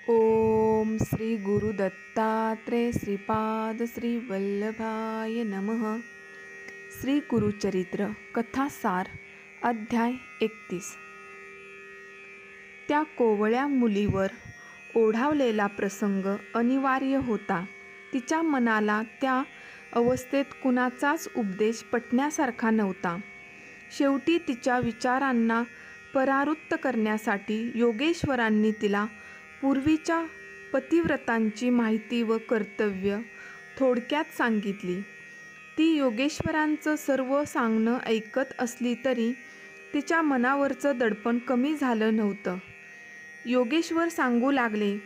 ओम श्री गुरु दत्तात्रेय श्रीपाद श्री वल्लभाय नमः। श्री गुरुचरित्र कथासार अध्याय 31। त्या कोवळ्या मुलीवर ओढावलेला प्रसंग अनिवार्य होता। तिच्या मनाला त्या अवस्थेत कुणाचाच उपदेश पटण्यासारखा नव्हता। शेवटी तिच्या विचारांना परावृत्त करण्यासाठी योगेश्वरांनी तिला पूर्वीच्या पतिव्रतांची माहिती व कर्तव्य थोडक्यात सांगितली। ती योगेश्वरांचं सर्व सांगणं ऐकत असली तरी तिच्या मनावरचं दडपण कमी झालं नव्हतं। योगेश्वर सांगू लागले,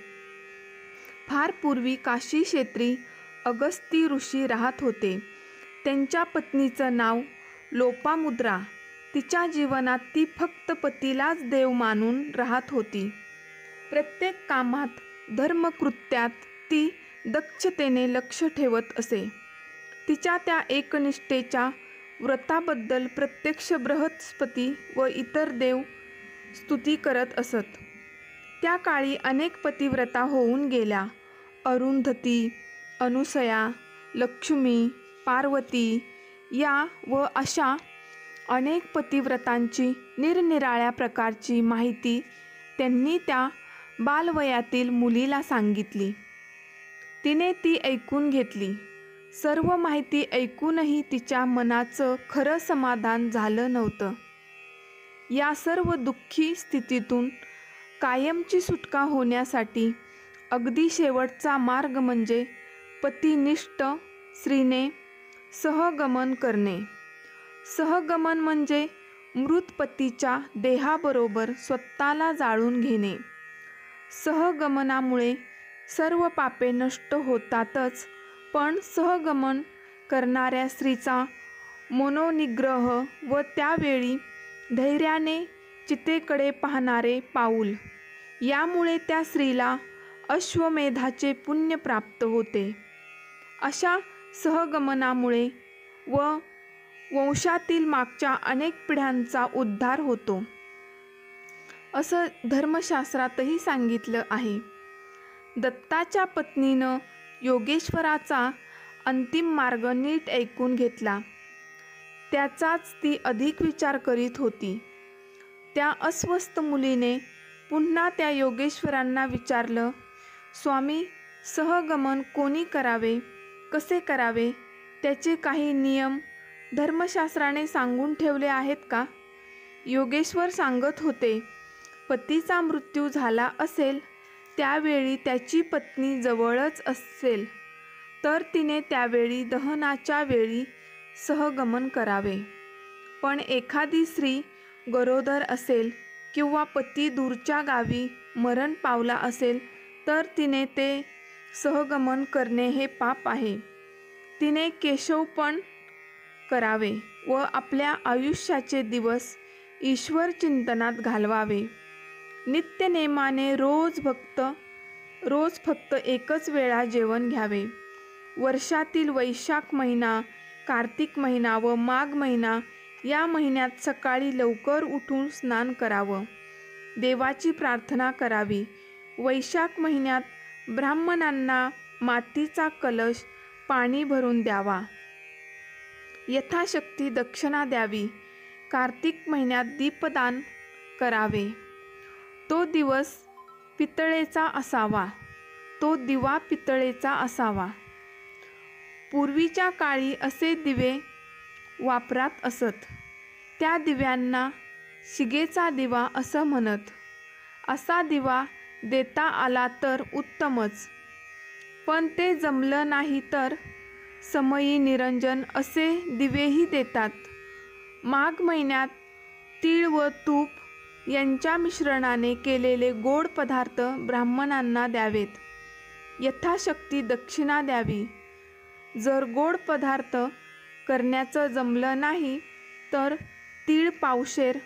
फार पूर्वी काशी क्षेत्री अगस्ती ऋषी राहत होते। त्यांच्या पत्नीचं नाव लोपामुद्रा। तिच्या जीवनात ती फक्त पतीलाच देव मानून राहत होती। प्रत्येक कामात धर्मकृत्यात ती दक्षतेने लक्ष ठेवत असे। तिच्या त्या एकनिष्ठेच्या व्रताबद्दल प्रत्यक्ष बृहस्पती व इतर देव स्तुती करत असत। त्या काळी अनेक पतिव्रता होऊन गेल्या। अरुंधती, अनुसया, लक्ष्मी, पार्वती या व अशा अनेक पतिव्रतांची निरनिराळ्या प्रकारची माहिती त्यांनी त्या बालवयातील मुलीला सांगितली। तिने ती ऐकून घेतली। सर्व माहिती ऐकूनही तिच्या मनाचं खरं समाधान झालं नव्हतं। या सर्व दुःखी स्थितीतून कायमची सुटका होण्यासाठी अगदी शेवटचा मार्ग म्हणजे पतिनिष्ठ स्त्रीने सहगमन करणे। सहगमन म्हणजे मृत पतीच्या देहाबरोबर स्वतःला जाळून घेणे। सहगमनामुळे सर्व पापे नष्ट होतातच, पण सहगमन करणाऱ्या स्त्रीचा मनोनिग्रह व त्यावेळी धैर्याने चितेकडे पाहणारे पाऊल यामुळे त्या स्त्रीला अश्वमेधाचे पुण्य प्राप्त होते। अशा सहगमनामुळे व वंशातील मागच्या अनेक पिढ्यांचा उद्धार होतो, असं धर्मशास्त्रातही सांगितलं आहे। दत्ताच्या पत्नीनं योगेश्वराचा अंतिम मार्ग नीट ऐकून घेतला। त्याचाच ती अधिक विचार करीत होती। त्या अस्वस्थ मुलीने पुन्हा त्या योगेश्वरांना विचारलं, स्वामी, सहगमन कोणी करावे, कसे करावे, त्याचे काही नियम धर्मशास्त्राने सांगून ठेवले आहेत का? योगेश्वर सांगत होते, पतीचा मृत्यू झाला असेल त्यावेळी त्याची पत्नी जवळच असेल तर तिने त्यावेळी दहनाच्या वेळी सहगमन करावे। पण एखादी स्त्री गरोदर असेल किंवा पती दूरच्या गावी मरण पावला असेल तर तिने ते सहगमन करणे हे पाप आहे। तिने केशवपण करावे व आपल्या आयुष्याचे दिवस ईश्वर चिंतनात घालवावे। नित्यनेमाने रोज फक्त एकच वेळा जेवण घ्यावे। वर्षातील वैशाख महिना, कार्तिक महिना व माघ महिना या महिन्यात सकाळी लवकर उठून स्नान करावं, देवाची प्रार्थना करावी। वैशाख महिन्यात ब्राह्मणांना मातीचा कलश पाणी भरून द्यावा, यथाशक्ती दक्षिणा द्यावी। कार्तिक महिन्यात दीपदान करावे। तो दिवा पितळेचा असावा। पूर्वीच्या काळी असे दिवे वापरात असत। त्या दिव्यांना शिगेचा दिवा असं म्हणत। असा दिवा देता आला तर उत्तमच, पण ते जमलं नाही तर समई, निरंजन असे दिवेही देतात। माघ महिन्यात तीळ व तूप यांच्या मिश्रणाने केलेले गोड पदार्थ ब्राह्मणांना द्यावेत, यथाशक्ती दक्षिणा द्यावी। जर गोड पदार्थ करण्याचं जमलं नाही तर तीळ पावशेर,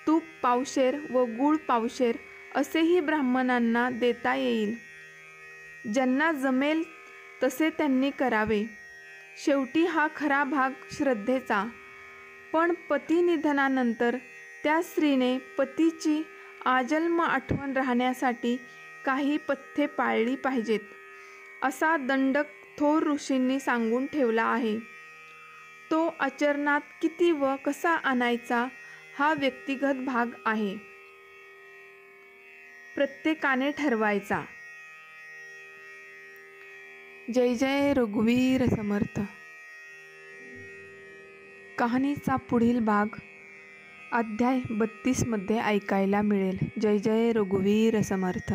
तूप पावशेर व गूळ पावशेर असेही ब्राह्मणांना देता येईल। ज्यांना जमेल तसे त्यांनी करावे। शेवटी हा खरा भाग श्रद्धेचा। पण पतिनिधनानंतर त्या स्त्रीने पतीची आजन्म आठवण राहण्यासाठी काही पथ्ये पाळली पाहिजेत असा दंडक थोर ऋषींनी सांगून ठेवला आहे. तो आचरणात किती व कसा आणायचा हा व्यक्तिगत भाग आहे, प्रत्येकाने ठरवायचा. जय जय रघुवीर समर्थ. कहाणीचा पुढील भाग अध्याय 32 मध्ये ऐकायला मिळेल. जय जय रघुवीर समर्थ.